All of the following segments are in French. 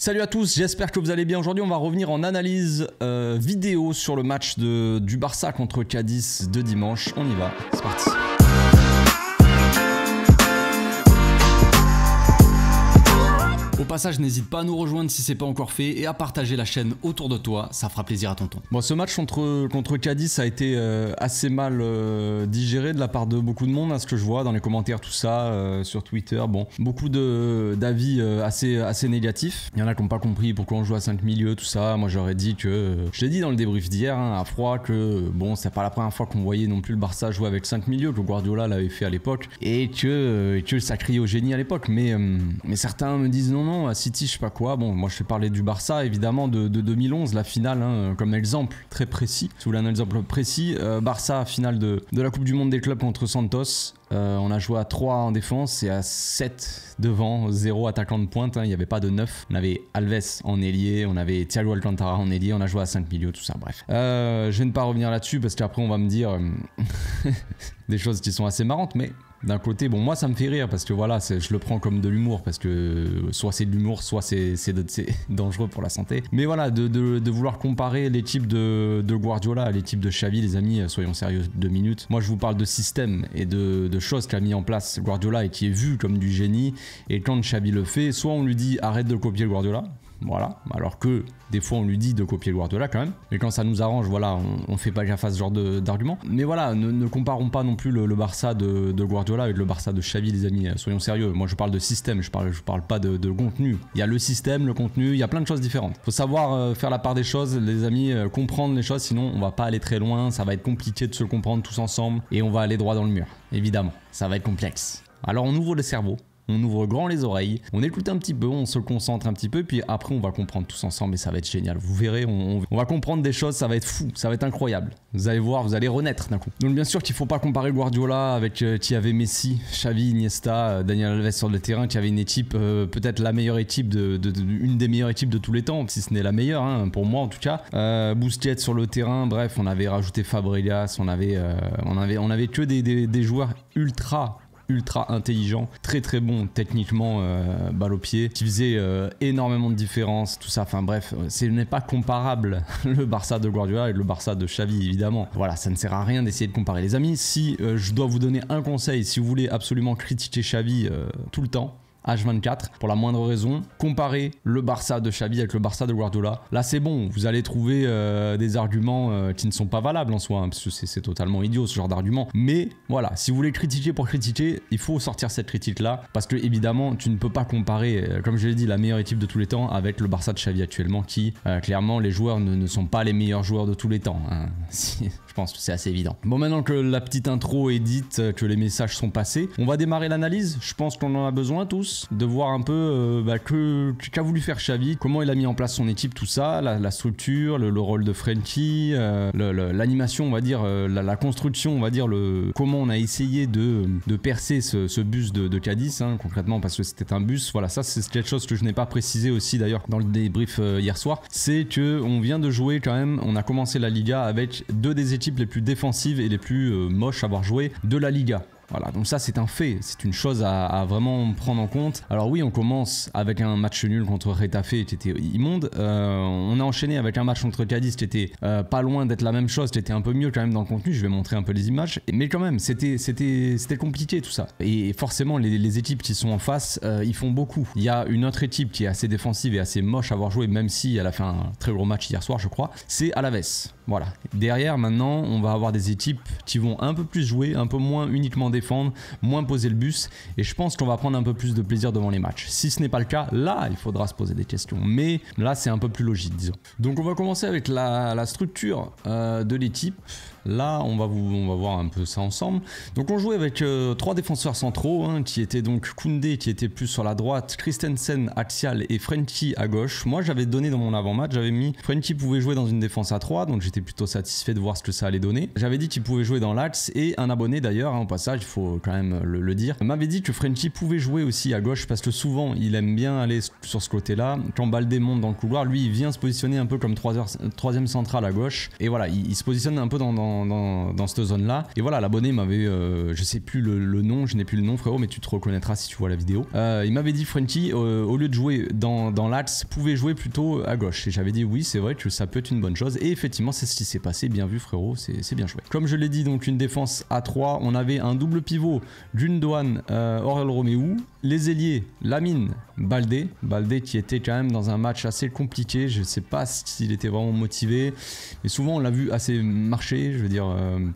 Salut à tous, j'espère que vous allez bien. Aujourd'hui on va revenir en analyse vidéo sur le match du Barça contre Cadiz de dimanche. On y va, c'est parti. Au passage, n'hésite pas à nous rejoindre si c'est pas encore fait et à partager la chaîne autour de toi, ça fera plaisir à tonton. Bon, ce match contre Cadiz a été assez mal digéré de la part de beaucoup de monde, à ce que je vois dans les commentaires, tout ça, sur Twitter. Bon, beaucoup d'avis assez négatifs. Il y en a qui n'ont pas compris pourquoi on joue à 5 milieux, tout ça. Moi, j'aurais dit que, je l'ai dit dans le débrief d'hier, hein, à froid, que bon, c'est pas la première fois qu'on voyait non plus le Barça jouer avec 5 milieux, que Guardiola l'avait fait à l'époque et que ça criait au génie à l'époque. Mais certains me disent non, à City, je sais pas quoi. Bon, moi je vais parler du Barça, évidemment, de 2011, la finale, hein, comme exemple très précis. Si vous voulez un exemple précis, Barça, finale de la Coupe du Monde des clubs contre Santos. On a joué à 3 en défense et à 7 devant, 0 attaquant de pointe, hein, il n'y avait pas de 9. On avait Alves en ailier, on avait Thiago Alcantara en ailier, on a joué à 5 milieux, tout ça, bref. Je vais ne pas revenir là-dessus parce qu'après on va me dire des choses qui sont assez marrantes, mais d'un côté, bon, moi ça me fait rire parce que voilà, je le prends comme de l'humour parce que soit c'est de l'humour, soit c'est dangereux pour la santé. Mais voilà, de vouloir comparer l'équipe de Guardiola à l'équipe de Xavi, les amis, soyons sérieux 2 minutes. Moi je vous parle de système et de choses qu'a mis en place Guardiola et qui est vu comme du génie. Et quand Xavi le fait, soit on lui dit arrête de copier le Guardiola. Voilà, alors que des fois on lui dit de copier le Guardiola quand même. Mais quand ça nous arrange, voilà, on fait pas gaffe à ce genre d'argument. Mais voilà, ne comparons pas non plus le Barça de Guardiola avec le Barça de Xavi, les amis. Soyons sérieux, moi je parle de système, je parle pas de contenu. Il y a le système, le contenu, il y a plein de choses différentes. Faut savoir faire la part des choses, les amis, comprendre les choses, sinon on va pas aller très loin, ça va être compliqué de se comprendre tous ensemble et on va aller droit dans le mur, évidemment. Ça va être complexe. Alors on ouvre le cerveau. On ouvre grand les oreilles, on écoute un petit peu, on se concentre un petit peu, puis après on va comprendre tous ensemble et ça va être génial. Vous verrez, on va comprendre des choses, ça va être fou, ça va être incroyable. Vous allez voir, vous allez renaître d'un coup. Donc bien sûr qu'il ne faut pas comparer Guardiola avec qui avait Messi, Xavi, Iniesta, Daniel Alves sur le terrain, qui avait une équipe, peut-être la meilleure équipe, une des meilleures équipes de tous les temps, si ce n'est la meilleure, hein, pour moi en tout cas. Busquets sur le terrain, bref, on avait rajouté Fabregas, on avait que des joueurs ultra intelligent, très bon techniquement, balle au pied, qui faisait énormément de différence, tout ça, enfin bref, ce n'est pas comparable le Barça de Guardiola avec le Barça de Xavi, évidemment. Voilà, ça ne sert à rien d'essayer de comparer. Les amis, si je dois vous donner un conseil, si vous voulez absolument critiquer Xavi tout le temps, H24, pour la moindre raison, comparer le Barça de Xavi avec le Barça de Guardiola. Là c'est bon, vous allez trouver des arguments qui ne sont pas valables en soi, hein, parce que c'est totalement idiot ce genre d'argument. Mais voilà, si vous voulez critiquer pour critiquer, il faut sortir cette critique là, parce que évidemment tu ne peux pas comparer, comme je l'ai dit, la meilleure équipe de tous les temps avec le Barça de Xavi actuellement, qui clairement les joueurs ne sont pas les meilleurs joueurs de tous les temps, hein. Je pense que c'est assez évident. Bon, maintenant que la petite intro est dite, que les messages sont passés, on va démarrer l'analyse. Je pense qu'on en a besoin tous, de voir un peu qu'a voulu faire Xavi, comment il a mis en place son équipe, tout ça, la structure, le rôle de Frenkie, l'animation, on va dire, la construction, on va dire, comment on a essayé de percer ce bus de Cadiz, hein, concrètement, parce que c'était un bus. Voilà, ça c'est quelque chose que je n'ai pas précisé aussi d'ailleurs dans le débrief hier soir, c'est que on vient de jouer quand même, on a commencé la Liga avec 2 des équipes les plus défensives et les plus moches à avoir joué de la Liga. Voilà, donc ça c'est un fait, c'est une chose à vraiment prendre en compte. Alors oui, on commence avec un match nul contre Retafe qui était immonde. On a enchaîné avec un match contre Cadiz qui était pas loin d'être la même chose, qui était un peu mieux quand même dans le contenu. Je vais montrer un peu les images, mais quand même c'était compliqué tout ça. Et forcément les équipes qui sont en face, ils font beaucoup. Il y a une autre équipe qui est assez défensive et assez moche à avoir joué, même si elle a fait un très gros match hier soir je crois, c'est Alaves. Voilà. Derrière maintenant on va avoir des équipes qui vont un peu plus jouer, un peu moins uniquement défendre, moins poser le bus, et je pense qu'on va prendre un peu plus de plaisir devant les matchs. Si ce n'est pas le cas, là il faudra se poser des questions, mais là c'est un peu plus logique, disons. Donc on va commencer avec la structure de l'équipe. Là on va voir un peu ça ensemble. Donc on jouait avec 3 défenseurs centraux, hein, qui étaient donc Koundé qui était plus sur la droite, Christensen axial et Frenkie à gauche. Moi j'avais donné dans mon avant-match, j'avais mis Frenkie pouvait jouer dans une défense à 3, donc j'étais plutôt satisfait de voir ce que ça allait donner. J'avais dit qu'il pouvait jouer dans l'axe, et un abonné d'ailleurs, hein, au passage, faut quand même le dire. M'avait dit que Frenchy pouvait jouer aussi à gauche parce que souvent il aime bien aller sur ce côté-là. Quand Baldé monte dans le couloir, lui il vient se positionner un peu comme troisième central à gauche. Et voilà, il se positionne un peu dans cette zone-là. Et voilà, l'abonné m'avait, je sais plus le nom, je n'ai plus le nom frérot, mais tu te reconnaîtras si tu vois la vidéo. Il m'avait dit Frenchy, au lieu de jouer dans l'axe, pouvait jouer plutôt à gauche. Et j'avais dit oui, c'est vrai que ça peut être une bonne chose. Et effectivement, c'est ce qui s'est passé. Bien vu frérot, c'est bien joué. Comme je l'ai dit, donc une défense à 3, on avait un double pivot, Gundogan, Oriol Romeu, les ailiers, Lamine, Baldé qui était quand même dans un match assez compliqué. Je sais pas s'il était vraiment motivé, mais souvent on l'a vu assez marcher, je veux dire,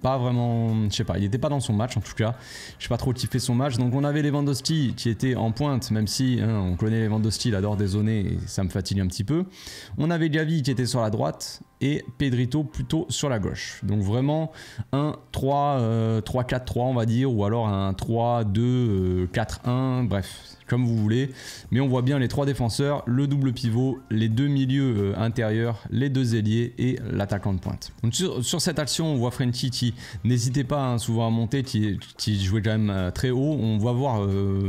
pas vraiment, je sais pas, il était pas dans son match en tout cas. Je sais pas trop kiffé son match. Donc on avait Lewandowski qui était en pointe, même si on connaît Lewandowski, il adore dézoner et ça me fatigue un petit peu. On avait Gavi qui était sur la droite et Pedrito plutôt sur la gauche. Donc vraiment un 3-4-3 on va dire, ou alors un 3-2-4-1, bref, comme vous voulez. Mais on voit bien les 3 défenseurs, le double pivot, les 2 milieux intérieurs, les 2 ailiers et l'attaquant de pointe. Donc sur cette action, on voit Frenchy qui n'hésitait pas souvent à monter, qui jouait quand même très haut. On va voir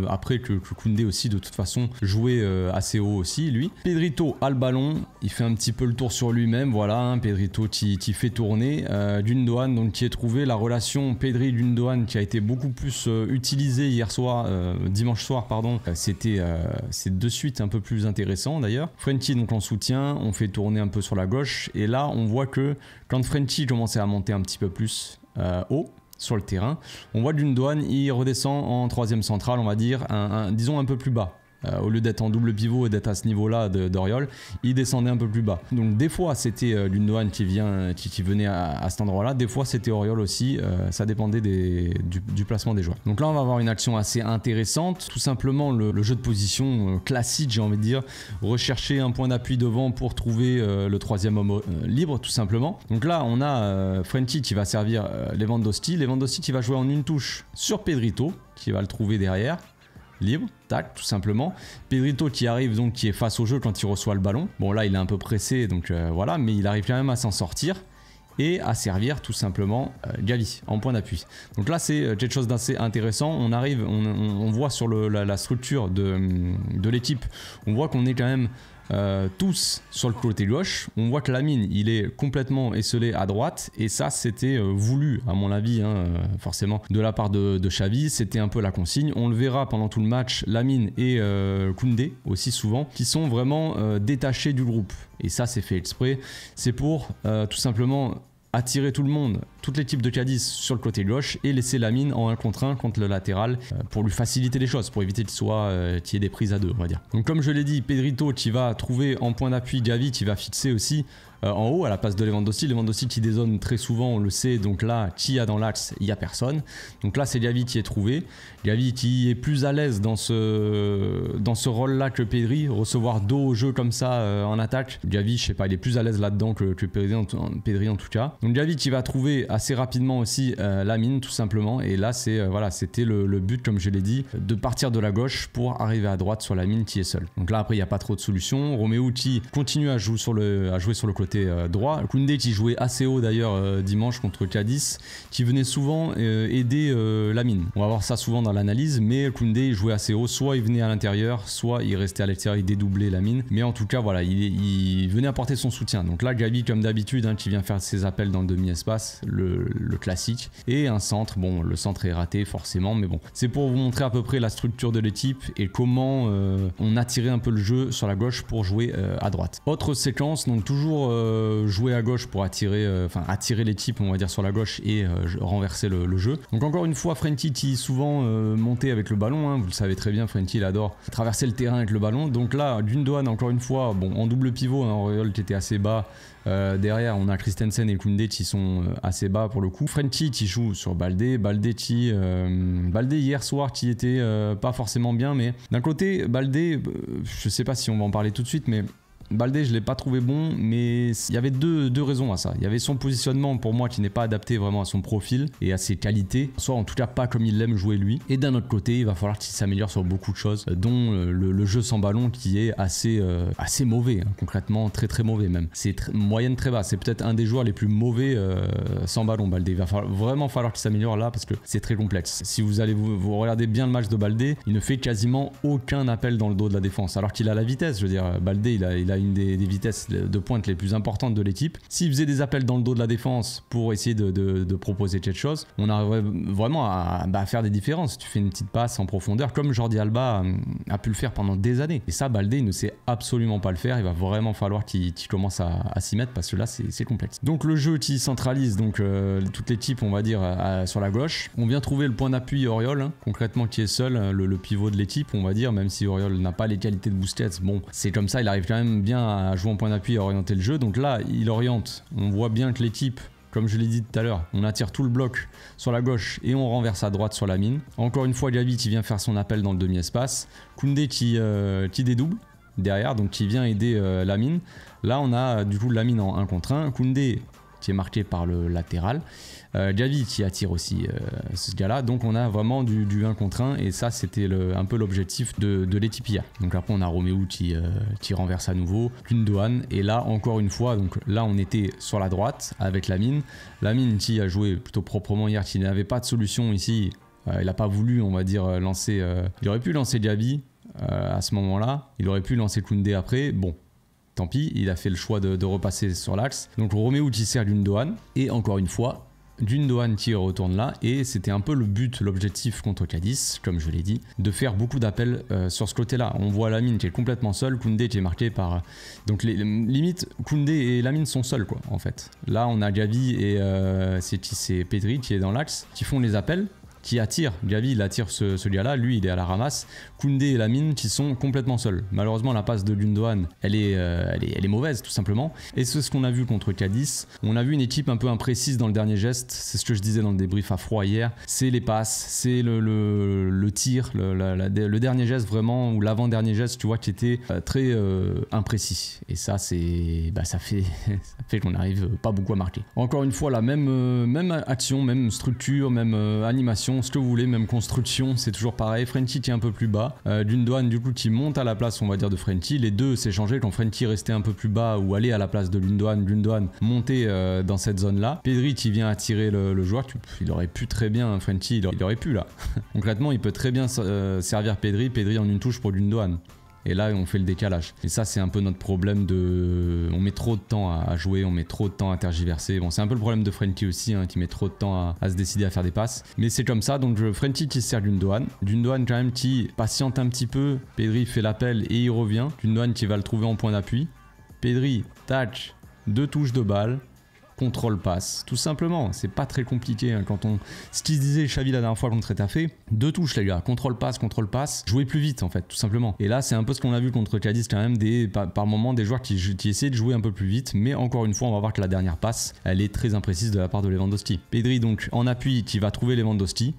après que Koundé aussi de toute façon jouait assez haut aussi lui. Pedrito a le ballon, il fait un petit peu le tour sur lui-même, voilà, Pedrito qui fait tourner. Gundogan donc qui est trouvé, la relation Pedri-Gundogan qui a été beaucoup plus utilisée hier soir, dimanche soir pardon. C'est de suite un peu plus intéressant d'ailleurs. Frenchy donc en soutien, on fait tourner un peu sur la gauche et là on voit que quand Frenchy commençait à monter un petit peu plus haut sur le terrain, on voit Gundogan, il redescend en troisième centrale, on va dire, disons un peu plus bas. Au lieu d'être en double pivot et d'être à ce niveau-là d'Oriol, il descendait un peu plus bas. Donc des fois c'était Gundogan qui venait à cet endroit-là, des fois c'était Oriol aussi, ça dépendait du placement des joueurs. Donc là on va avoir une action assez intéressante, tout simplement le jeu de position classique, j'ai envie de dire, rechercher un point d'appui devant pour trouver le troisième homme libre tout simplement. Donc là on a Frenchy qui va servir Lewandowski qui va jouer en une touche sur Pedrito, qui va le trouver derrière. Libre, tac, tout simplement. Pedrito qui arrive donc, qui est face au jeu quand il reçoit le ballon. Bon là il est un peu pressé donc voilà, mais il arrive quand même à s'en sortir et à servir tout simplement Gavi en point d'appui. Donc là c'est quelque chose d'assez intéressant. On arrive, on voit sur la structure de l'équipe, on voit qu'on est quand même tous sur le côté gauche. On voit que Lamine il est complètement esselé à droite et ça c'était voulu à mon avis forcément de la part de Xavi, c'était un peu la consigne. On le verra pendant tout le match, Lamine et Koundé aussi souvent qui sont vraiment détachés du groupe et ça c'est fait exprès, c'est pour tout simplement attirer tout le monde, toute l'équipe de Cadiz sur le côté gauche et laisser Lamine en 1 contre 1 contre le latéral pour lui faciliter les choses, pour éviter qu'il y ait des prises à 2 on va dire. Donc comme je l'ai dit, Pedrito qui va trouver en point d'appui Gavi qui va fixer aussi en haut à la place de Lewandowski qui dézone très souvent, on le sait. Donc là, qui y a dans l'axe, il n'y a personne. Donc là, c'est Gavi qui est trouvé. Gavi qui est plus à l'aise dans ce rôle-là que Pedri, recevoir dos au jeu comme ça en attaque. Gavi, je sais pas, il est plus à l'aise là-dedans que Pedri en tout cas. Donc Gavi qui va trouver assez rapidement aussi Lamine tout simplement. Et là, voilà, c'était le but, comme je l'ai dit, de partir de la gauche pour arriver à droite sur Lamine qui est seul. Donc là, après, il n'y a pas trop de solutions. Romeu qui continue à jouer sur le côté droit. Koundé qui jouait assez haut d'ailleurs dimanche contre Cadiz, qui venait souvent aider Lamine. On va voir ça souvent dans l'analyse, mais Koundé jouait assez haut, soit il venait à l'intérieur, soit il restait à l'extérieur, il dédoublait Lamine. Mais en tout cas, voilà, il venait apporter son soutien. Donc là, Gavi, comme d'habitude, qui vient faire ses appels dans le demi-espace, le classique. Et un centre, bon, le centre est raté forcément, mais bon, c'est pour vous montrer à peu près la structure de l'équipe et comment on attirait un peu le jeu sur la gauche pour jouer à droite. Autre séquence, donc toujours jouer à gauche pour attirer l'équipe on va dire sur la gauche et renverser le jeu. Donc encore une fois Frenchy qui souvent montait avec le ballon, vous le savez très bien, Frenchy il adore traverser le terrain avec le ballon. Donc là Gundogan encore une fois, bon en double pivot, Oriol qui était assez bas, derrière on a Christensen et Koundé qui sont assez bas pour le coup. Frenchy qui joue sur Baldé hier soir qui était pas forcément bien, mais d'un côté Baldé, je sais pas si on va en parler tout de suite, mais Baldé, je l'ai pas trouvé bon, mais il y avait deux raisons à ça. Il y avait son positionnement pour moi qui n'est pas adapté vraiment à son profil et à ses qualités, soit en tout cas pas comme il l'aime jouer lui. Et d'un autre côté, il va falloir qu'il s'améliore sur beaucoup de choses, dont le jeu sans ballon qui est assez mauvais, hein, concrètement très mauvais même. C'est moyenne très basse. C'est peut-être un des joueurs les plus mauvais sans ballon, Baldé. Il va vraiment falloir qu'il s'améliore là parce que c'est très complexe. Si vous allez vous regardez bien le match de Baldé, il ne fait quasiment aucun appel dans le dos de la défense, alors qu'il a la vitesse. Je veux dire, Baldé, il a une des vitesses de pointe les plus importantes de l'équipe. S'il faisait des appels dans le dos de la défense pour essayer de proposer quelque chose, on arriverait vraiment à faire des différences. Tu fais une petite passe en profondeur comme Jordi Alba a pu le faire pendant des années. Et ça, Baldé, il ne sait absolument pas le faire. Il va vraiment falloir qu'il commence à s'y mettre parce que là, c'est complexe. Donc le jeu qui centralise donc toute l'équipe, on va dire, sur la gauche. On vient trouver le point d'appui Auriol, hein, concrètement qui est seul, le pivot de l'équipe, on va dire, même si Auriol n'a pas les qualités de Busquets. Bon, c'est comme ça, il arrive quand même bien à jouer en point d'appui et à orienter le jeu. Donc là, il oriente. On voit bien que l'équipe, comme je l'ai dit tout à l'heure, on attire tout le bloc sur la gauche et on renverse à droite sur la mine. Encore une fois, Gavi qui vient faire son appel dans le demi-espace. Koundé qui dédouble derrière, donc qui vient aider Lamine. Là, on a du coup Lamine en 1 contre 1. Koundé qui est marqué par le latéral. Gavi qui attire aussi ce gars-là. Donc on a vraiment du 1 contre 1 et ça c'était un peu l'objectif de l'équipe hier. Donc après on a Roméo qui renverse à nouveau, Gundogan et là encore une fois, donc là on était sur la droite avec Lamine. Lamine qui a joué plutôt proprement hier, qui n'avait pas de solution ici. Il n'a pas voulu, on va dire, lancer... il aurait pu lancer Gavi à ce moment-là. Il aurait pu lancer Koundé après. Bon. Tant pis, il a fait le choix de repasser sur l'axe. Donc Roméo qui sert Gundogan. Et encore une fois, Gundogan qui retourne là. Et c'était un peu le but, l'objectif contre Cadiz, comme je l'ai dit, de faire beaucoup d'appels sur ce côté-là. On voit Lamine qui est complètement seul, Koundé qui est marqué par... Donc limite, Koundé et Lamine sont seuls, quoi, en fait. Là, on a Gavi et c'est Pedri qui est dans l'axe, qui font les appels. Qui attire, Gavi il attire ce gars-là, lui il est à la ramasse. Koundé et Lamine qui sont complètement seuls. Malheureusement la passe de Gundogan elle est mauvaise tout simplement. Et c'est ce qu'on a vu contre Cadiz. On a vu une équipe un peu imprécise dans le dernier geste. C'est ce que je disais dans le débrief à froid hier. C'est les passes, c'est le tir, le dernier geste vraiment, ou l'avant-dernier geste tu vois qui était très imprécis. Et ça ça fait qu'on n'arrive pas beaucoup à marquer. Encore une fois la même action, même structure, même animation, ce que vous voulez, même construction, c'est toujours pareil. Frenkie qui est un peu plus bas, Gundogan du coup qui monte à la place on va dire de Frenkie. Les deux s'échangeaient quand Frenkie restait un peu plus bas ou allait à la place de Gundogan monter dans cette zone là. Pedri qui vient attirer le joueur, il aurait pu très bien, Frenkie il aurait pu là. Concrètement il peut très bien servir Pedri en une touche pour Gundogan. Et là, on fait le décalage. Et ça, c'est un peu notre problème on met trop de temps à jouer, on met trop de temps à tergiverser. Bon, c'est un peu le problème de Frenkie aussi, hein, qui met trop de temps à se décider à faire des passes. Mais c'est comme ça. Donc, Frenkie qui sert Gundogan. Gundogan, quand même, qui patiente un petit peu. Pedri fait l'appel et il revient. Gundogan qui va le trouver en point d'appui. Pedri, tac, 2 touches de balle. Contrôle passe, tout simplement, c'est pas très compliqué hein, ce qu'ils disaient Xavi la dernière fois contre Retafe, 2 touches les gars, contrôle passe, jouer plus vite en fait, tout simplement. Et là c'est un peu ce qu'on a vu contre Cadiz quand même, par moments des joueurs qui essaient de jouer un peu plus vite, mais encore une fois on va voir que la dernière passe, elle est très imprécise de la part de Lewandowski. Pedri donc en appui qui va trouver Lewandowski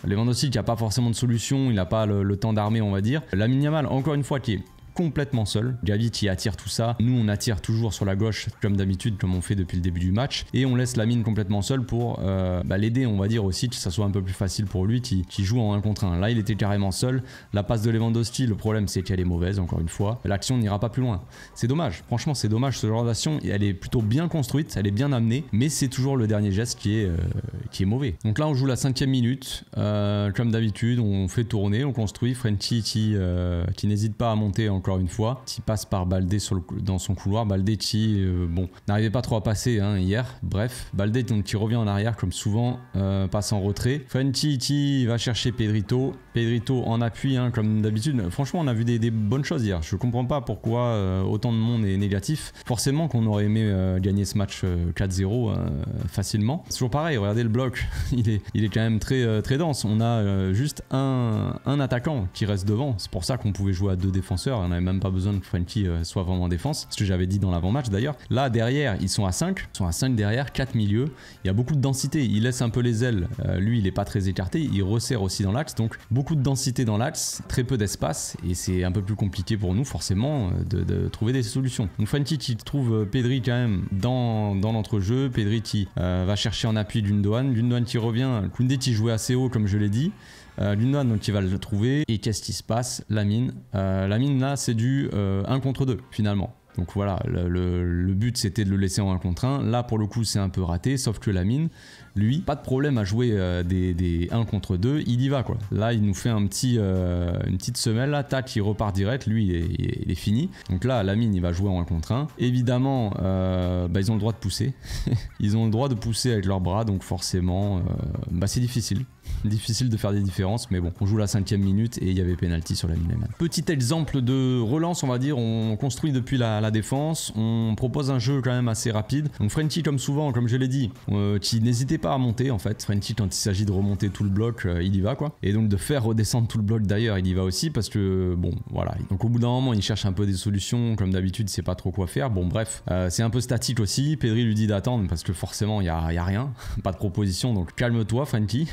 qui a pas forcément de solution, il n'a pas le temps d'armer on va dire. Lamine Yamal encore une fois qui est complètement seul. Gavi qui attire tout ça. Nous on attire toujours sur la gauche comme d'habitude, comme on fait depuis le début du match, et on laisse Lamine complètement seul pour l'aider on va dire aussi, que ça soit un peu plus facile pour lui qui joue en 1 contre 1. Là il était carrément seul. La passe de Lewandowski, le problème c'est qu'elle est mauvaise encore une fois. L'action n'ira pas plus loin. C'est dommage, franchement c'est dommage, ce genre d'action elle est plutôt bien construite, elle est bien amenée, mais c'est toujours le dernier geste qui est mauvais. Donc là on joue la 5e minute, comme d'habitude on fait tourner, on construit. Frenkie qui n'hésite pas à monter encore une fois, qui passe par Baldé dans son couloir. Baldé qui n'arrivait pas trop à passer hein, hier. Bref, Baldé donc qui revient en arrière comme souvent, passe en retrait. Frenkie qui va chercher Pedrito en appui hein, comme d'habitude. Franchement on a vu des bonnes choses hier. Je comprends pas pourquoi autant de monde est négatif. Forcément qu'on aurait aimé gagner ce match 4-0 facilement. C'est toujours pareil, regardez le bloc, il est quand même très, très dense. On a juste un attaquant qui reste devant. C'est pour ça qu'on pouvait jouer à 2 défenseurs. On avait même pas besoin que Frenkie soit vraiment en défense, ce que j'avais dit dans l'avant-match d'ailleurs. Là derrière ils sont à 5, derrière, 4 milieux, il y a beaucoup de densité, il laisse un peu les ailes, lui il est pas très écarté, il resserre aussi dans l'axe, donc beaucoup de densité dans l'axe, très peu d'espace et c'est un peu plus compliqué pour nous forcément de trouver des solutions. Donc Frenkie qui trouve Pedri quand même dans l'entrejeu, Pedri qui va chercher en appui Gundogan qui revient, Koundé qui jouait assez haut comme je l'ai dit, Gundogan donc il va le trouver et qu'est-ce qui se passe? Lamine là c'est du 1 contre 2 finalement. Donc voilà, le but c'était de le laisser en 1 contre 1. Là pour le coup c'est un peu raté, sauf que Lamine, lui, pas de problème à jouer des 1 contre 2, il y va quoi. Là il nous fait une petite semelle, là, tac, il repart direct, lui il est fini. Donc là Lamine il va jouer en 1 contre 1. Évidemment, ils ont le droit de pousser. Ils ont le droit de pousser avec leurs bras, donc forcément, c'est difficile. Difficile de faire des différences, mais bon, on joue la 5e minute et il y avait penalty sur Lamine Yamal. Petit exemple de relance, on va dire, on construit depuis la défense, on propose un jeu quand même assez rapide. Donc Frenkie comme souvent, comme je l'ai dit, qui n'hésitait pas à monter en fait. Frenkie quand il s'agit de remonter tout le bloc, il y va quoi. Et donc de faire redescendre tout le bloc d'ailleurs, il y va aussi parce que bon, voilà. Donc au bout d'un moment, il cherche un peu des solutions, comme d'habitude, il sait pas trop quoi faire. Bon bref, c'est un peu statique aussi. Pedri lui dit d'attendre parce que forcément, il y a rien, pas de proposition. Donc calme-toi Frenkie.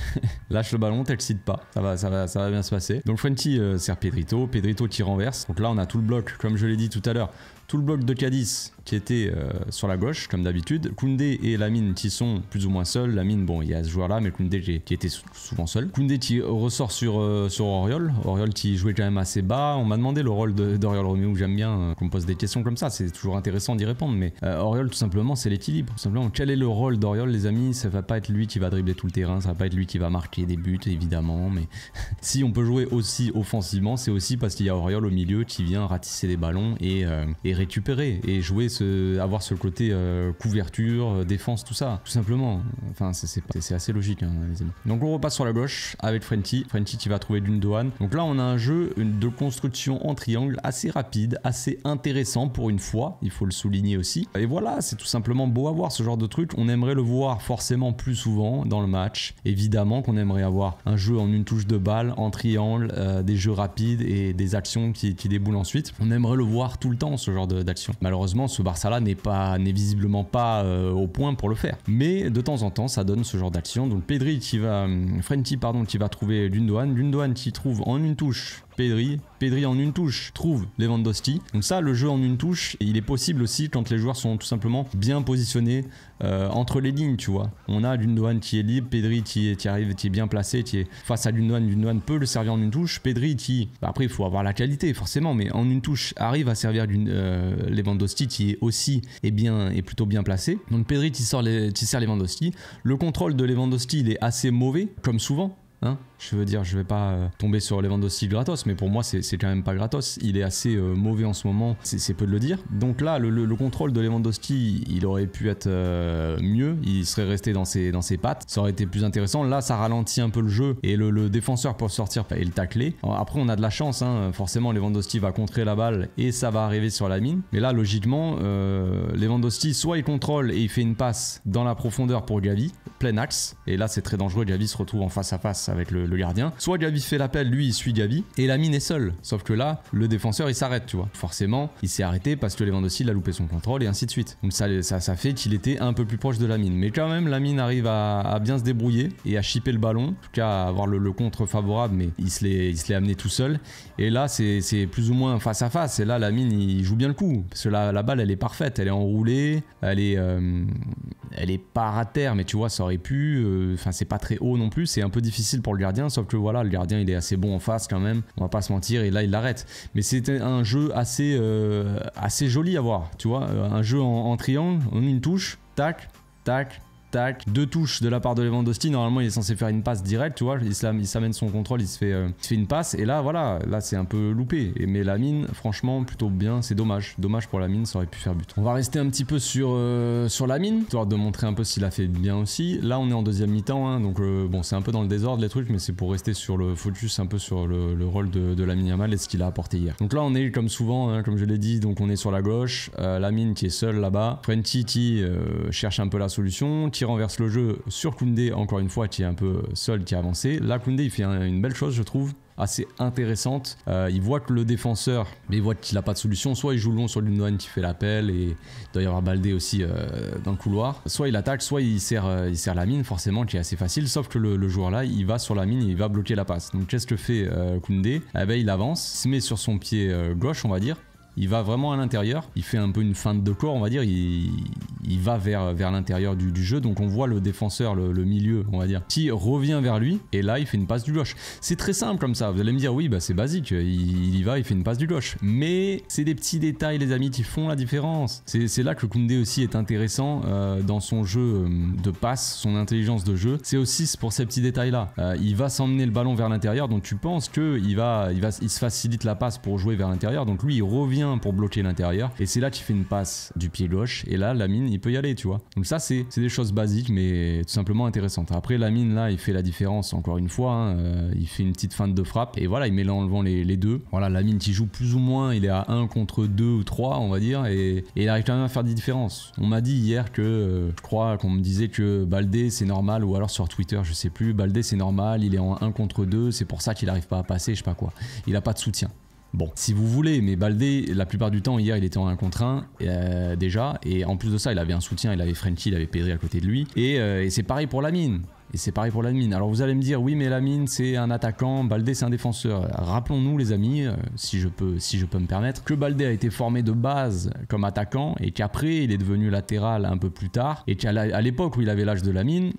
Lâche le ballon, t'excite pas, ça va bien se passer. Donc Frenkie sert Pedrito qui renverse. Donc là on a tout le bloc, comme je l'ai dit tout à l'heure, tout le bloc de Cadiz qui était sur la gauche comme d'habitude. Koundé et Lamine qui sont plus ou moins seuls. Lamine, bon, il y a ce joueur là, mais Koundé qui était souvent seul. Koundé qui ressort sur Auriol qui jouait quand même assez bas. On m'a demandé le rôle d'Auriol Romeo, j'aime bien qu'on me pose des questions comme ça, c'est toujours intéressant d'y répondre, mais Auriol tout simplement c'est l'équilibre. Tout simplement, quel est le rôle d'Auriol les amis? Ça va pas être lui qui va dribbler tout le terrain, ça va pas être lui qui va marquer des buts évidemment, mais si on peut jouer aussi offensivement, c'est aussi parce qu'il y a Auriol au milieu qui vient ratisser des ballons et récupérer et jouer avoir ce côté couverture, défense, tout ça, tout simplement. Enfin, c'est assez logique, hein, les amis. Donc on repasse sur la gauche avec Frenkie qui va trouver Gundogan. Donc là, on a un jeu de construction en triangle assez rapide, assez intéressant pour une fois, il faut le souligner aussi. Et voilà, c'est tout simplement beau à voir ce genre de truc. On aimerait le voir forcément plus souvent dans le match. Évidemment qu'on aimerait avoir un jeu en une touche de balle, en triangle, des jeux rapides et des actions qui déboulent ensuite. On aimerait le voir tout le temps, ce genre d'action. Malheureusement, ce Barça-là n'est visiblement pas au point pour le faire. Mais de temps en temps, ça donne ce genre d'action. Donc Frenkie qui va trouver Gundogan qui trouve en une touche Pedri en une touche trouve Lewandowski. Donc ça, le jeu en une touche, il est possible aussi quand les joueurs sont tout simplement bien positionnés entre les lignes, tu vois. On a Gundogan qui est libre, Pedri qui est bien placé, qui est face à Gundogan peut le servir en une touche. Pedri qui, après il faut avoir la qualité forcément, mais en une touche arrive à servir Lewandowski qui est aussi est plutôt bien placé. Donc Pedri qui sert Lewandowski. Le contrôle de Lewandowski il est assez mauvais, comme souvent. Hein, je veux dire, je vais pas tomber sur Lewandowski gratos, mais pour moi c'est quand même pas gratos. Il est assez mauvais en ce moment, c'est peu de le dire. Donc là, le contrôle de Lewandowski, il aurait pu être mieux. Il serait resté dans ses pattes, ça aurait été plus intéressant. Là, ça ralentit un peu le jeu et le défenseur peut sortir et le tacler. Alors, après, on a de la chance, hein. Forcément, Lewandowski va contrer la balle et ça va arriver sur Lamine. Mais là, logiquement, Lewandowski, soit il contrôle et il fait une passe dans la profondeur pour Gavi, plein axe. Et là, c'est très dangereux. Gavi se retrouve en face à face avec le gardien. Soit Gavi fait l'appel, lui il suit Gavi et Lamine est seul. Sauf que là, le défenseur il s'arrête, tu vois. Forcément, il s'est arrêté parce que Lewandowski il a loupé son contrôle et ainsi de suite. Donc ça fait qu'il était un peu plus proche de Lamine. Mais quand même, Lamine arrive à bien se débrouiller et à chipper le ballon. En tout cas, à avoir le contre favorable, mais il se l'est amené tout seul. Et là, c'est plus ou moins face à face. Et là, Lamine il joue bien le coup. Parce que la balle elle est parfaite. Elle est enroulée. Elle est pas à terre, mais tu vois, ça aurait pu. Enfin, c'est pas très haut non plus. C'est un peu difficile pour le gardien, sauf que voilà, le gardien il est assez bon en face quand même, on va pas se mentir, et là il l'arrête. Mais c'était un jeu assez joli à voir, tu vois, un jeu en triangle, en une touche, tac, tac, tac, deux touches de la part de Lewandowski. Normalement il est censé faire une passe directe, tu vois, il s'amène son contrôle, il se fait une passe, et là voilà, là c'est un peu loupé. Mais Lamine, franchement plutôt bien, c'est dommage pour Lamine, ça aurait pu faire but. On va rester un petit peu sur Lamine, histoire de montrer un peu s'il a fait bien aussi. Là on est en deuxième mi-temps, hein, donc bon, c'est un peu dans le désordre les trucs, mais c'est pour rester sur le focus un peu sur le rôle de Lamine Yamal et ce qu'il a apporté hier. Donc là on est comme souvent, hein, comme je l'ai dit, donc on est sur la gauche, Lamine qui est seul là-bas, Frenkie qui cherche un peu la solution, qui qui renverse le jeu sur Koundé, encore une fois, qui est un peu seul, qui a avancé. Là, Koundé, il fait une belle chose, je trouve, assez intéressante. Il voit que le défenseur, mais il voit qu'il n'a pas de solution. Soit il joue long sur Gundogan qui fait l'appel, et il doit y avoir Baldé aussi dans le couloir. Soit il attaque, soit il sert Lamine, forcément, qui est assez facile. Sauf que le joueur là, il va sur Lamine et il va bloquer la passe. Donc qu'est-ce que fait Koundé? Eh ben, il avance, il se met sur son pied gauche, on va dire. Il va vraiment à l'intérieur, il fait un peu une feinte de corps, on va dire, il va vers l'intérieur du jeu, donc on voit le défenseur, le milieu, on va dire, qui revient vers lui, et là il fait une passe du gauche. C'est très simple comme ça, vous allez me dire, oui, bah c'est basique, il y va, il fait une passe du gauche. Mais c'est des petits détails, les amis, qui font la différence. C'est là que Koundé aussi est intéressant dans son jeu de passe, son intelligence de jeu. C'est aussi pour ces petits détails-là. Il va s'emmener le ballon vers l'intérieur, donc tu penses qu'il se facilite la passe pour jouer vers l'intérieur, donc lui il revient pour bloquer l'intérieur, et c'est là qu'il fait une passe du pied gauche, et là Lamine il peut y aller, tu vois. Donc ça c'est des choses basiques mais tout simplement intéressantes. Après Lamine là il fait la différence encore une fois, hein. Il fait une petite feinte de frappe et voilà, il met en levant les deux. Voilà, Lamine qui joue plus ou moins, il est à 1 contre 2 ou 3 on va dire, et il arrive quand même à faire des différences. On m'a dit hier que je crois qu'on me disait que Baldé c'est normal, ou alors sur Twitter je sais plus, Baldé c'est normal, il est en 1 contre 2, c'est pour ça qu'il arrive pas à passer, je sais pas quoi, il a pas de soutien. Bon, si vous voulez, mais Baldé, la plupart du temps, hier, il était en 1 contre 1 déjà. Et en plus de ça, il avait un soutien, il avait Frenkie, il avait Pedri à côté de lui. Et c'est pareil pour Lamine. Et c'est pareil pour Lamine. Alors vous allez me dire, oui mais Lamine c'est un attaquant, Baldé c'est un défenseur. Rappelons-nous les amis, si je peux me permettre, que Baldé a été formé de base comme attaquant et qu'après il est devenu latéral un peu plus tard, et qu'à l'époque où il avait l'âge de Lamine,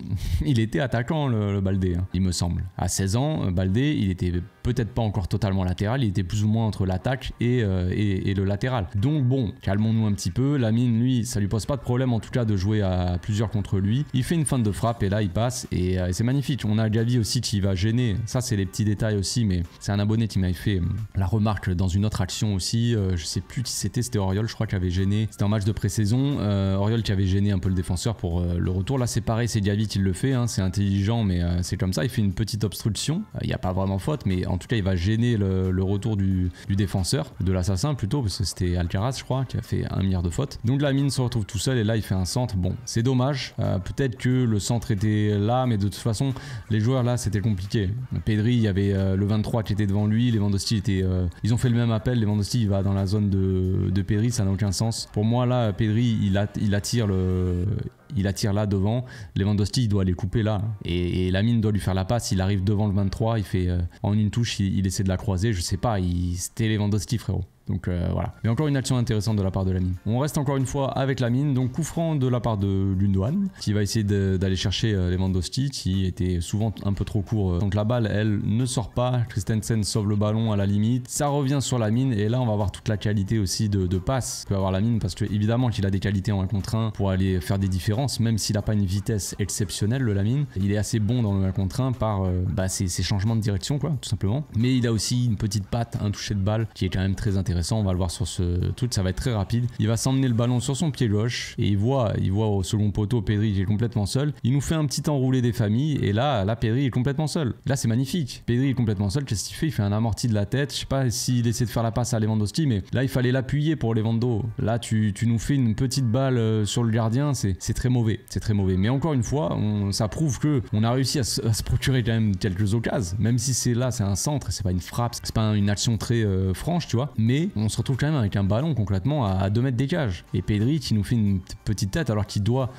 il était attaquant le Baldé, hein, il me semble. À 16 ans, Baldé il était peut-être pas encore totalement latéral, il était plus ou moins entre l'attaque et le latéral. Donc bon, calmons-nous un petit peu. Lamine lui, ça lui pose pas de problème en tout cas de jouer à plusieurs contre lui. Il fait une feinte de frappe et là il passe. Et c'est magnifique. On a Gavi aussi qui va gêner. Ça, c'est les petits détails aussi, mais c'est un abonné qui m'avait fait la remarque dans une autre action aussi. Je sais plus qui c'était Auriol, je crois, qui avait gêné. C'était en match de pré-saison. Auriol qui avait gêné un peu le défenseur pour le retour. Là, c'est pareil, c'est Gavi qui le fait. Hein. C'est intelligent, mais c'est comme ça. Il fait une petite obstruction. Il n'y a pas vraiment faute, mais en tout cas, il va gêner le retour du défenseur, de l'assassin plutôt, parce que c'était Alcaraz, je crois, qui a fait 1 milliard de fautes. Donc Lamine se retrouve tout seul et là, il fait un centre. Bon, c'est dommage. Peut-être que le centre était là, mais de toute façon les joueurs là c'était compliqué. Pedri, il y avait le 23 qui était devant lui, Lewandowski était ils ont fait le même appel, Lewandowski il va dans la zone de Pedri, ça n'a aucun sens. Pour moi là Pedri il attire là devant, Lewandowski il doit aller couper là, et Lamine doit lui faire la passe, il arrive devant le 23, il fait en une touche, il essaie de la croiser, je sais pas, c'était Lewandowski frérot. Donc voilà. Mais encore une action intéressante de la part de Lamine. On reste encore une fois avec Lamine. Donc coup franc de la part de Gundogan qui va essayer d'aller chercher Lewandowski qui était souvent un peu trop court. Donc la balle elle ne sort pas. Christensen sauve le ballon à la limite. Ça revient sur Lamine et là on va avoir toute la qualité aussi de passe que peut avoir Lamine, parce que évidemment qu'il a des qualités en 1 contre 1 pour aller faire des différences, même s'il n'a pas une vitesse exceptionnelle le Lamine. Il est assez bon dans le 1 contre 1 par ses changements de direction quoi, tout simplement. Mais il a aussi une petite patte, un toucher de balle qui est quand même très intéressant. On va le voir sur ce truc, ça va être très rapide. Il va s'emmener le ballon sur son pied gauche et il voit au second poteau Pedri qui est complètement seul. Il nous fait un petit enroulé des familles et là Pedri est complètement seul. Là c'est magnifique. Pedri est complètement seul. Qu'est-ce qu'il fait? Il fait un amorti de la tête. Je sais pas s'il essaie de faire la passe à Lewandowski, mais là il fallait l'appuyer pour Lewando. Là tu nous fais une petite balle sur le gardien. C'est très mauvais. C'est très mauvais. Mais encore une fois, ça prouve que on a réussi à se procurer quand même quelques occasions. Même si c'est un centre, c'est pas une frappe, c'est pas une action très franche, tu vois. Mais on se retrouve quand même avec un ballon concrètement à 2 mètres des cages. Et Pedri qui nous fait une petite tête alors qu'il doit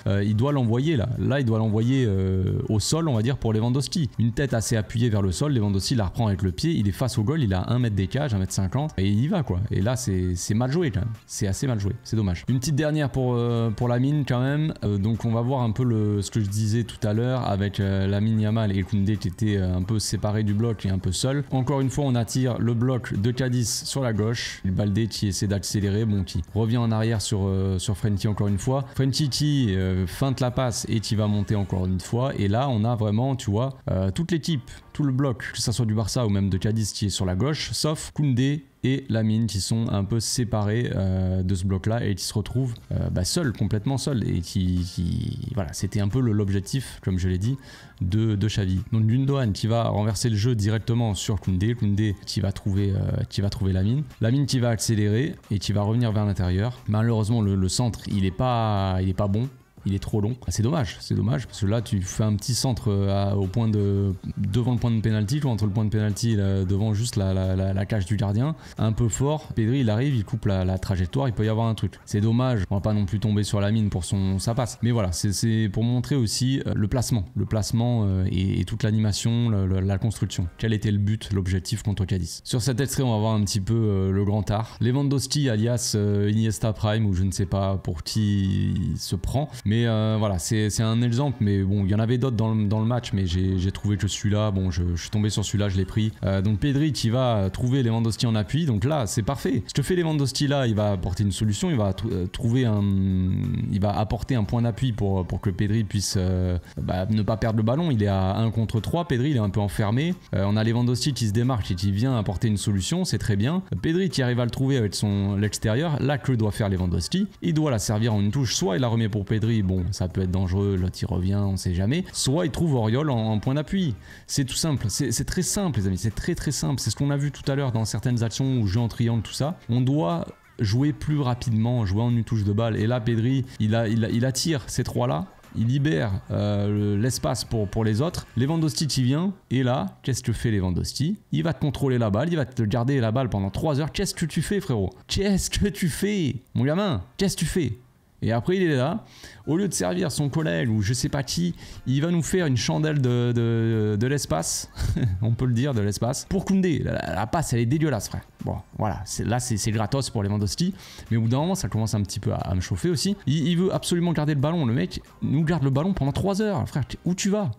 l'envoyer là. Là, il doit l'envoyer au sol, on va dire, pour Lewandowski. Une tête assez appuyée vers le sol. Lewandowski la reprend avec le pied. Il est face au goal. Il a 1 mètre des cages, 1 mètre 50. Et il y va quoi. Et là, c'est mal joué quand même. C'est assez mal joué. C'est dommage. Une petite dernière pour Lamine quand même. Donc, on va voir un peu ce que je disais tout à l'heure avec Lamine Yamal et Koundé qui étaient un peu séparés du bloc et un peu seuls. Encore une fois, on attire le bloc de Cadiz sur la gauche. Baldé qui essaie d'accélérer, bon, qui revient en arrière sur Frenkie encore une fois. Frenkie qui feinte la passe et qui va monter encore une fois. Et là, on a vraiment, tu vois, toute l'équipe, tout le bloc, que ça soit du Barça ou même de Cadiz qui est sur la gauche, sauf Koundé et Lamine qui sont un peu séparés de ce bloc là et qui se retrouvent seuls, complètement seuls, et voilà, c'était un peu l'objectif, comme je l'ai dit, de Xavi. Donc Gundogan qui va renverser le jeu directement sur Koundé qui va trouver Lamine qui va accélérer et qui va revenir vers l'intérieur. Malheureusement le centre il est pas bon. il est trop long. C'est dommage parce que là tu fais un petit centre au point devant le point de pénalty, entre le point de pénalty devant juste la cage du gardien, un peu fort. Pedri il arrive, il coupe la trajectoire, il peut y avoir un truc. C'est dommage, on va pas non plus tomber sur la mine pour sa passe. Mais voilà, c'est pour montrer aussi le placement et toute l'animation, la construction. Quel était le but, l'objectif contre Cadiz. Sur cet extrait, on va voir un petit peu le grand art. Lewandowski alias Iniesta Prime, ou je ne sais pas pour qui il se prend. Mais voilà, c'est un exemple. Mais bon, il y en avait d'autres dans le match, mais j'ai trouvé que celui-là, bon, je suis tombé sur celui-là, je l'ai pris. Donc Pedri qui va trouver Lewandowski en appui. Donc là, c'est parfait. Ce que fait Lewandowski là, il va apporter une solution, il va apporter un point d'appui pour que Pedri puisse ne pas perdre le ballon. Il est à 1 contre 3, Pedri il est un peu enfermé. On a Lewandowski qui se démarque et qui vient apporter une solution, c'est très bien. Pedri qui arrive à le trouver avec l'extérieur, là que doit faire Lewandowski, il doit la servir en une touche, soit il la remet pour Pedri, bon ça peut être dangereux, l'autre il revient, on sait jamais, soit il trouve Auriol en point d'appui. C'est tout simple, c'est très simple les amis, c'est très simple, c'est ce qu'on a vu tout à l'heure dans certaines actions où jeu en triangle, tout ça. On doit jouer plus rapidement, jouer en une touche de balle, et là Pedri il attire ces trois là, il libère l'espace pour les autres. Lewandowski qui vient, et là, qu'est-ce que fait Lewandowski? Il va te contrôler la balle, il va te garder la balle pendant 3 heures. Qu'est-ce que tu fais, frérot? Qu'est-ce que tu fais, mon gamin? Qu'est-ce que tu fais? Et après il est là, au lieu de servir son collègue ou je sais pas qui, il va nous faire une chandelle de l'espace, on peut le dire, de l'espace, pour Koundé. La passe elle est dégueulasse, frère. Bon voilà, là c'est gratos pour Lewandowski, mais au bout d'un moment ça commence un petit peu à me chauffer aussi. Il veut absolument garder le ballon, le mec nous garde le ballon pendant 3 heures, frère. Où tu vas?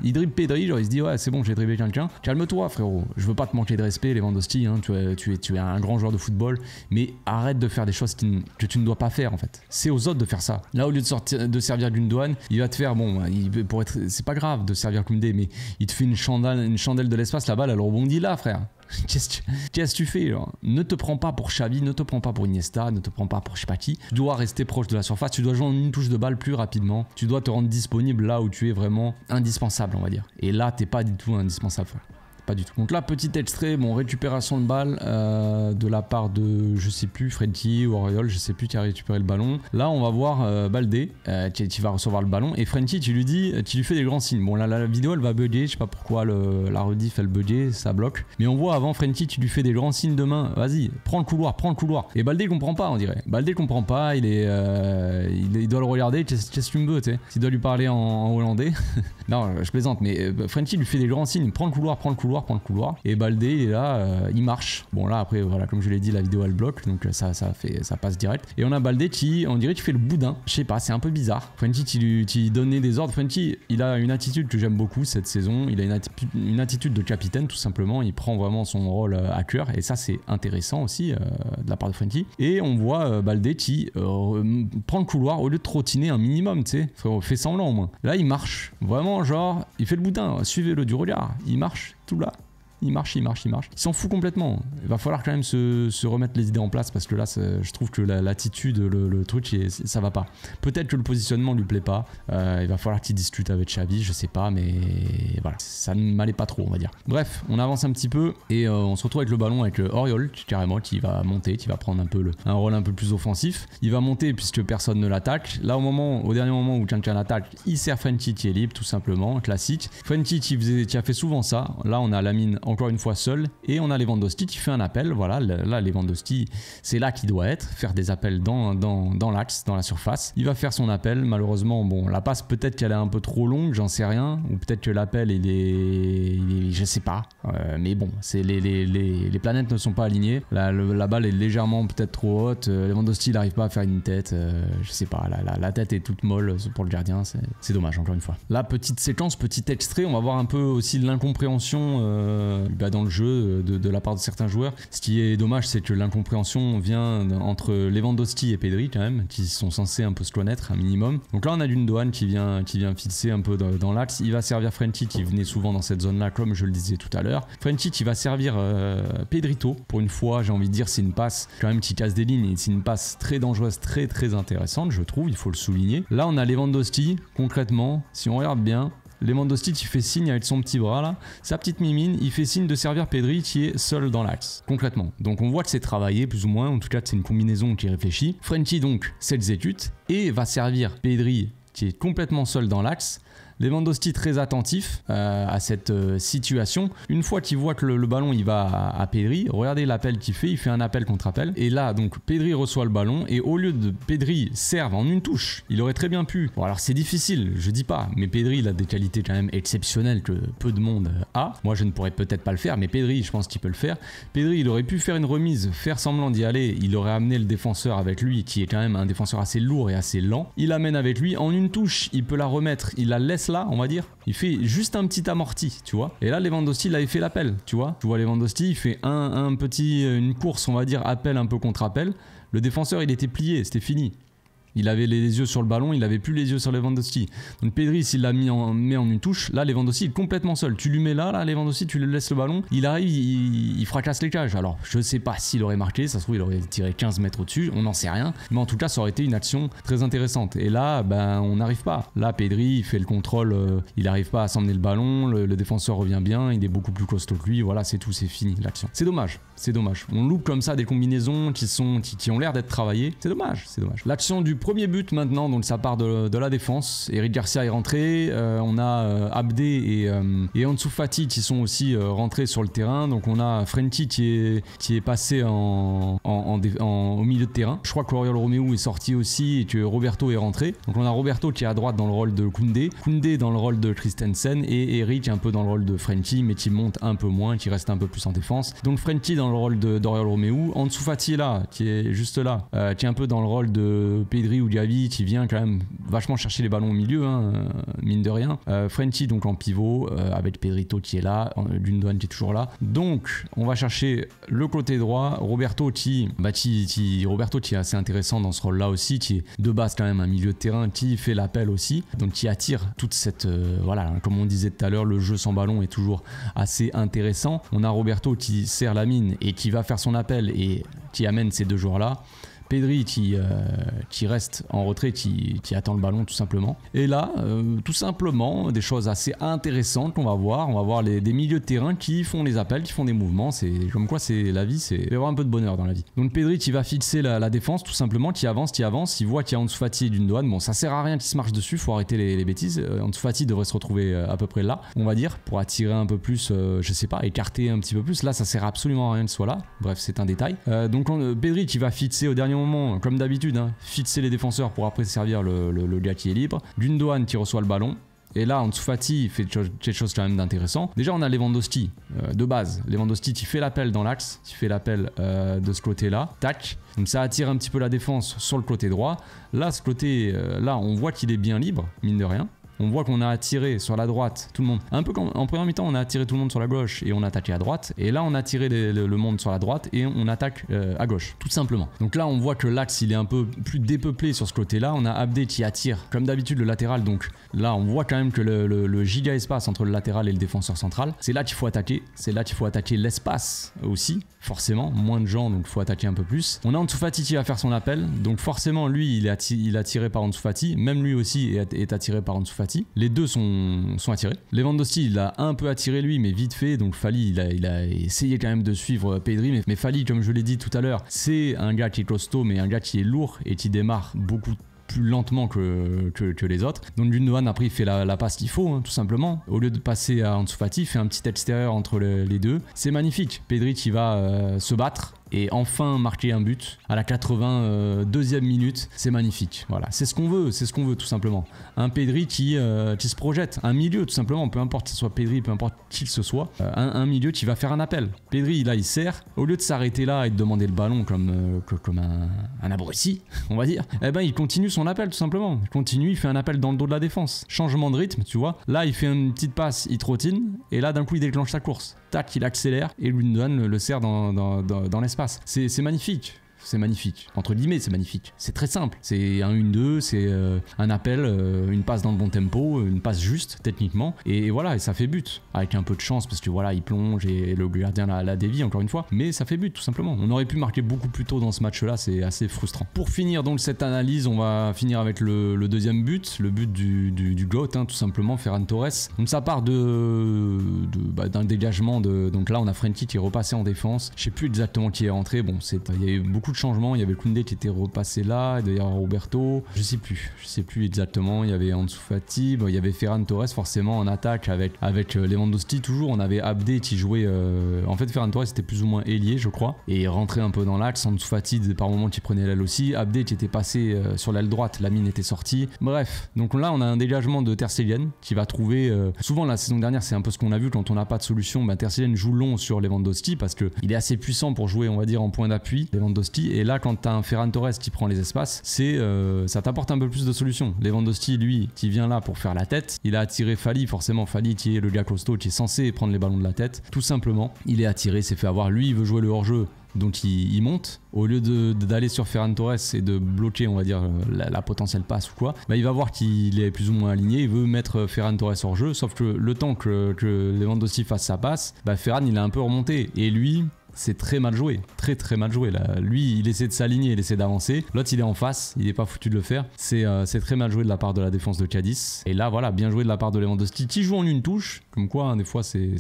Il dribble Pedri, genre il se dit ouais c'est bon j'ai dribbé quelqu'un. Calme-toi frérot, je veux pas te manquer de respect Lewandowski, hein. tu es un grand joueur de football, mais arrête de faire des choses que tu ne dois pas faire en fait. C'est aux autres de faire ça. Là au lieu de servir Gundogan, il va te faire c'est pas grave de servir Koundé, mais il te fait une chandelle de l'espace, la balle elle rebondit là frère. Qu'est-ce que tu fais genre? Ne te prends pas pour Xavi, ne te prends pas pour Iniesta, ne te prends pas pour je sais pas qui. Tu dois rester proche de la surface, tu dois jouer en une touche de balle plus rapidement, tu dois te rendre disponible là où tu es vraiment indispensable on va dire. Et là t'es pas du tout indispensable frère. Pas du tout. Donc là, petit extrait, bon, récupération de balle de la part de, je sais plus, Frenkie ou Auriol, je sais plus qui a récupéré le ballon. Là, on va voir Baldé qui va recevoir le ballon et Frenkie, tu lui fais des grands signes. Bon, là, la vidéo, elle va bugger, je sais pas pourquoi la rediff, elle bugger, ça bloque. Mais on voit avant Frenkie, tu lui fais des grands signes de main. Vas-y, prends le couloir. Et Baldé comprend pas, on dirait. Baldé comprend pas, il doit le regarder. Qu'est-ce que tu me veux, tu sais? Il doit lui parler en hollandais. Non, je plaisante, mais Frenkie lui fait des grands signes. Prends le couloir. Et Baldé il est là, il marche. Bon là après voilà, comme je l'ai dit, la vidéo elle bloque, donc ça passe direct. Et on a Baldé qui, on dirait qu'il fait le boudin. Je sais pas, c'est un peu bizarre. Frenkie qui donnait des ordres. Frenkie il a une attitude que j'aime beaucoup cette saison. Il a une attitude de capitaine tout simplement. Il prend vraiment son rôle à cœur et ça c'est intéressant aussi de la part de Frenkie. Et on voit Baldé qui prend le couloir au lieu de trottiner un minimum, tu sais. Fait semblant au moins. Là il marche. Vraiment genre, il fait le boudin. Suivez-le du regard. Il marche tout là. Il marche. Il s'en fout complètement. Il va falloir quand même se remettre les idées en place parce que là, je trouve que l'attitude, le truc, ça va pas. Peut-être que le positionnement lui plaît pas. Il va falloir qu'il discute avec Xavi, je sais pas, mais voilà, ça ne m'allait pas trop, on va dire. Bref, on avance un petit peu et on se retrouve avec le ballon avec Auriol, carrément, qui va monter, qui va prendre un rôle un peu plus offensif. Il va monter puisque personne ne l'attaque. Là, au dernier moment où quelqu'un l'attaque, il sert Frenkie qui est libre, tout simplement, classique. Frenkie qui a fait souvent ça. Là, on a Lamine encore une fois seul et on a Lewandowski qui fait un appel. Voilà, là Lewandowski c'est là qu'il doit être, faire des appels dans l'axe, dans la surface. Il va faire son appel, malheureusement bon la passe peut-être qu'elle est un peu trop longue, j'en sais rien, ou peut-être que l'appel il est je sais pas, mais bon c'est les planètes ne sont pas alignées, la balle est légèrement peut-être trop haute, Lewandowski il n'arrive pas à faire une tête, je sais pas, la tête est toute molle pour le gardien, c'est dommage encore une fois. Là petite séquence, petit extrait, on va voir un peu aussi de l'incompréhension dans le jeu de la part de certains joueurs. Ce qui est dommage c'est que l'incompréhension vient entre Lewandowski et Pedri quand même, qui sont censés un peu se connaître un minimum. Donc là on a Gundogan qui vient fixer un peu dans l'axe, il va servir Frenkie qui venait souvent dans cette zone là comme je le disais tout à l'heure. Frenkie qui va servir Pedrito, pour une fois j'ai envie de dire c'est une passe quand même qui casse des lignes et c'est une passe très dangereuse, très intéressante je trouve, il faut le souligner. Là on a Lewandowski, concrètement si on regarde bien, Lewandowski il fait signe avec son petit bras là, sa petite mimine, il fait signe de servir Pedri qui est seul dans l'axe, concrètement. Donc on voit que c'est travaillé plus ou moins, en tout cas c'est une combinaison qui est réfléchie. Frenkie donc s'exécute et va servir Pedri qui est complètement seul dans l'axe. Lewandowski très attentif à cette situation. Une fois qu'il voit que le ballon il va à Pedri, regardez l'appel qu'il fait, il fait un appel contre appel. Et là donc Pedri reçoit le ballon et au lieu de Pedri serve en une touche, il aurait très bien pu. Bon alors c'est difficile, je dis pas, mais Pedri il a des qualités quand même exceptionnelles que peu de monde a. Moi je ne pourrais peut-être pas le faire, mais Pedri je pense qu'il peut le faire. Pedri il aurait pu faire une remise, faire semblant d'y aller, il aurait amené le défenseur avec lui qui est quand même un défenseur assez lourd et assez lent. Il amène avec lui en une touche, il peut la remettre, il la laisse là, on va dire. Il fait juste un petit amorti, tu vois. Et là, Lewandowski, il avait fait l'appel, tu vois. Tu vois, Lewandowski, il fait une course, on va dire, appel un peu contre appel. Le défenseur, il était plié, c'était fini. Il avait les yeux sur le ballon, il avait plus les yeux sur Lewandowski. Donc Pedri, s'il l'a met en une touche, là Lewandowski est complètement seul. Tu lui mets là Lewandowski, tu lui laisses le ballon, il arrive, il fracasse les cages. Alors je sais pas s'il aurait marqué, ça se trouve il aurait tiré 15 mètres au-dessus, on n'en sait rien. Mais en tout cas, ça aurait été une action très intéressante. Et là, ben on n'arrive pas. Là, Pedri, il fait le contrôle, il n'arrive pas à s'emmener le ballon, le défenseur revient bien, il est beaucoup plus costaud que lui. Voilà, c'est tout, c'est fini l'action. C'est dommage. C'est dommage. On loupe comme ça des combinaisons qui ont l'air d'être travaillées. C'est dommage, c'est dommage. L'action du premier but maintenant, donc ça part de la défense. Eric Garcia est rentré. On a Abdé et Ansu Fati qui sont aussi rentrés sur le terrain. Donc on a Frenkie qui est passé au milieu de terrain. Je crois qu'Oriol Romeu est sorti aussi et que Roberto est rentré. Donc on a Roberto qui est à droite dans le rôle de Koundé. Koundé dans le rôle de Christensen et Eric un peu dans le rôle de Frenkie mais qui monte un peu moins, qui reste un peu plus en défense. Donc Frenkie dans le rôle d'Oriol Romeu. Ansu Fati est là, qui est juste là, qui est un peu dans le rôle de Pedri ou Gavi, qui vient quand même vachement chercher les ballons au milieu, hein, mine de rien. Frenkie donc en pivot, avec Pedrito qui est là, Gundogan qui est toujours là. Donc on va chercher le côté droit, Roberto qui est assez intéressant dans ce rôle-là aussi, qui est de base quand même un milieu de terrain, qui fait l'appel aussi, donc qui attire toute cette, voilà, comme on disait tout à l'heure, le jeu sans ballon est toujours assez intéressant. On a Roberto qui serre la mine et qui va faire son appel et qui amène ces deux joueurs-là. Pedri qui reste en retrait, qui attend le ballon tout simplement. Et là, tout simplement, des choses assez intéressantes qu'on va voir. On va voir des milieux de terrain qui font les appels, qui font des mouvements. C'est comme quoi c'est la vie, il va y avoir un peu de bonheur dans la vie. Donc Pedri qui va fixer la défense tout simplement, qui avance, il voit qu'il y a Ansu Fati et Gundogan. Bon, ça sert à rien qu'il se marche dessus, faut arrêter les bêtises. Ansu Fati devrait se retrouver à peu près là, on va dire, pour attirer un peu plus, je sais pas, écarter un petit peu plus. Là, ça sert absolument à rien qu'il soit là. Bref, c'est un détail. Donc Pedri qui va fixer au dernier moment, comme d'habitude, hein, fixer les défenseurs pour après servir le gars qui est libre. Gundogan qui reçoit le ballon. Et là, Ansu Fati fait quelque chose quand même d'intéressant. Déjà, on a Lewandowski de base. Lewandowski qui fait l'appel dans l'axe, qui fait l'appel de ce côté-là. Tac. Donc ça attire un petit peu la défense sur le côté droit. Là, ce côté, là, on voit qu'il est bien libre, mine de rien. On voit qu'on a attiré sur la droite tout le monde. Un peu comme en première mi-temps, on a attiré tout le monde sur la gauche et on a attaqué à droite. Et là, on a attiré le monde sur la droite et on attaque à gauche, tout simplement. Donc là, on voit que l'axe, il est un peu plus dépeuplé sur ce côté-là. On a Abdé qui attire, comme d'habitude, le latéral. Donc là, on voit quand même que le giga espace entre le latéral et le défenseur central, c'est là qu'il faut attaquer. C'est là qu'il faut attaquer l'espace aussi, forcément. Moins de gens, donc il faut attaquer un peu plus. On a Ansu Fati qui va faire son appel. Donc forcément, lui, il est attiré par Ansu Fati. Même lui aussi est attiré par Ansu Fati. Les deux sont attirés. Lewandowski, il a un peu attiré lui, mais vite fait. Donc Fali, il a essayé quand même de suivre Pedri. Mais Fali, comme je l'ai dit tout à l'heure, c'est un gars qui est costaud, mais un gars qui est lourd et qui démarre beaucoup plus lentement que les autres. Donc Gundogan après il fait la passe qu'il faut, hein, tout simplement. Au lieu de passer à Ansu Fati, il fait un petit extérieur entre les deux. C'est magnifique. Pedri qui va se battre et enfin marquer un but à la 82e minute, c'est magnifique. Voilà, c'est ce qu'on veut tout simplement. Un Pedri qui se projette, un milieu tout simplement, peu importe que ce soit Pedri, peu importe qui ce soit, un milieu qui va faire un appel. Pedri là il sert, au lieu de s'arrêter là et de demander le ballon comme un abruti, on va dire, eh ben il continue son appel tout simplement. Il continue, il fait un appel dans le dos de la défense. Changement de rythme, tu vois. Là il fait une petite passe, il trottine et là d'un coup il déclenche sa course. Tac, il accélère et Gundogan le sert dans l'espace. C'est magnifique. c'est magnifique. Entre guillemets, c'est magnifique. C'est très simple. C'est un 1-2, c'est un appel, une passe dans le bon tempo, une passe juste, techniquement. Et voilà, et ça fait but. Avec un peu de chance, parce que voilà, il plonge et le gardien la dévie, encore une fois. Mais ça fait but, tout simplement. On aurait pu marquer beaucoup plus tôt dans ce match-là, c'est assez frustrant. Pour finir donc cette analyse, on va finir avec le deuxième but, le but du GOAT, hein, tout simplement, Ferran Torres. Donc ça part d'un dégagement donc là on a Frenkie qui est repassé en défense. Je sais plus exactement qui est rentré. Bon, il y a eu beaucoup de changements. Il y avait Koundé qui était repassé là, d'ailleurs Roberto. Je sais plus exactement. Il y avait Ansu Fati, il y avait Ferran Torres forcément en attaque avec Lewandowski toujours. On avait Abdé qui jouait. En fait, Ferran Torres était plus ou moins ailier, je crois, et il rentrait un peu dans l'axe. Ansu Fati par moment qui prenait l'aile aussi. Abdé qui était passé sur l'aile droite. Lamine était sorti. Bref, donc là on a un dégagement de Ter Stegen qui va trouver. Souvent la saison dernière, c'est un peu ce qu'on a vu quand on n'a pas de solution. Ter Stegen joue long sur Lewandowski parce qu'il est assez puissant pour jouer, on va dire, en point d'appui, Lewandowski. Et là, quand tu as un Ferran Torres qui prend les espaces, ça t'apporte un peu plus de solutions. Lewandowski, lui, qui vient là pour faire la tête, il a attiré Fali, forcément Fali qui est le gars costaud, qui est censé prendre les ballons de la tête. Tout simplement, il est attiré, s'est fait avoir. Lui, il veut jouer le hors-jeu. Donc il monte, au lieu d'aller sur Ferran Torres et de bloquer, on va dire, la potentielle passe ou quoi, il va voir qu'il est plus ou moins aligné, il veut mettre Ferran Torres hors jeu, sauf que le temps que Lewandowski fasse sa passe, Ferran il est un peu remonté, et lui... c'est très mal joué, très mal joué là. Lui il essaie de s'aligner, il essaie d'avancer, l'autre il est en face, il est pas foutu de le faire. C'est très mal joué de la part de la défense de Cadiz. Et là voilà, bien joué de la part de Lewandowski qui joue en une touche, comme quoi hein, des fois c'est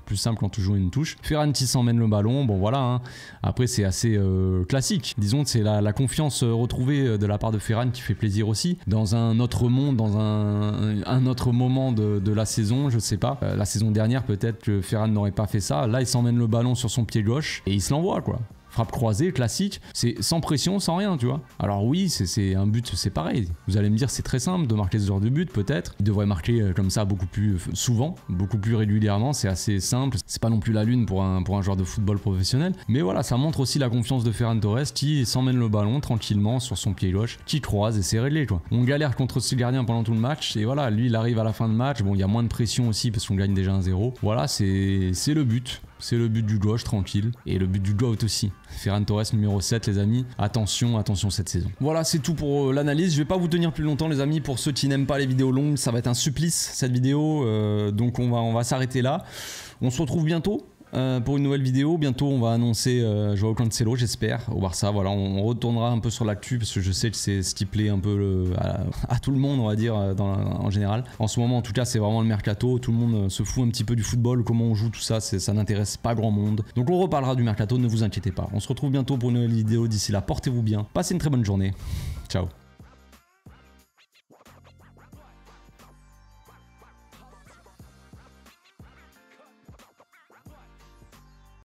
plus simple quand tu joues en une touche. Ferran qui s'emmène le ballon, bon voilà hein. Après c'est assez classique, disons que c'est la confiance retrouvée de la part de Ferran qui fait plaisir aussi, dans un autre monde, dans un autre moment de la saison, je sais pas, la saison dernière peut-être que Ferran n'aurait pas fait ça, là il s'emmène le ballon sur son pied gauche et il se l'envoie quoi. Frappe croisée, classique, c'est sans pression, sans rien, tu vois. Alors oui, c'est un but, c'est pareil. Vous allez me dire, c'est très simple de marquer ce genre de but, peut-être. Il devrait marquer comme ça beaucoup plus souvent, beaucoup plus régulièrement, c'est assez simple. C'est pas non plus la lune pour un joueur de football professionnel. Mais voilà, ça montre aussi la confiance de Ferran Torres qui s'emmène le ballon tranquillement sur son pied gauche, qui croise et c'est réglé, quoi. On galère contre ce gardien pendant tout le match et voilà, lui il arrive à la fin de match. Bon, il y a moins de pression aussi parce qu'on gagne déjà 1-0. Voilà, c'est le but. C'est le but du gauche, tranquille. Et le but du GOAT aussi. Ferran Torres numéro 7 les amis. Attention cette saison. Voilà, c'est tout pour l'analyse. Je vais pas vous tenir plus longtemps les amis. Pour ceux qui n'aiment pas les vidéos longues, ça va être un supplice cette vidéo. Donc on va s'arrêter là. On se retrouve bientôt. Pour une nouvelle vidéo, bientôt on va annoncer Joao Cancelo, j'espère, au Barça. Voilà, on retournera un peu sur l'actu parce que je sais que c'est ce qui plaît un peu à tout le monde, on va dire, en général. En ce moment, en tout cas, c'est vraiment le mercato. Tout le monde se fout un petit peu du football, comment on joue, tout ça, ça n'intéresse pas grand monde. Donc on reparlera du mercato, ne vous inquiétez pas. On se retrouve bientôt pour une nouvelle vidéo. D'ici là, portez-vous bien, passez une très bonne journée. Ciao.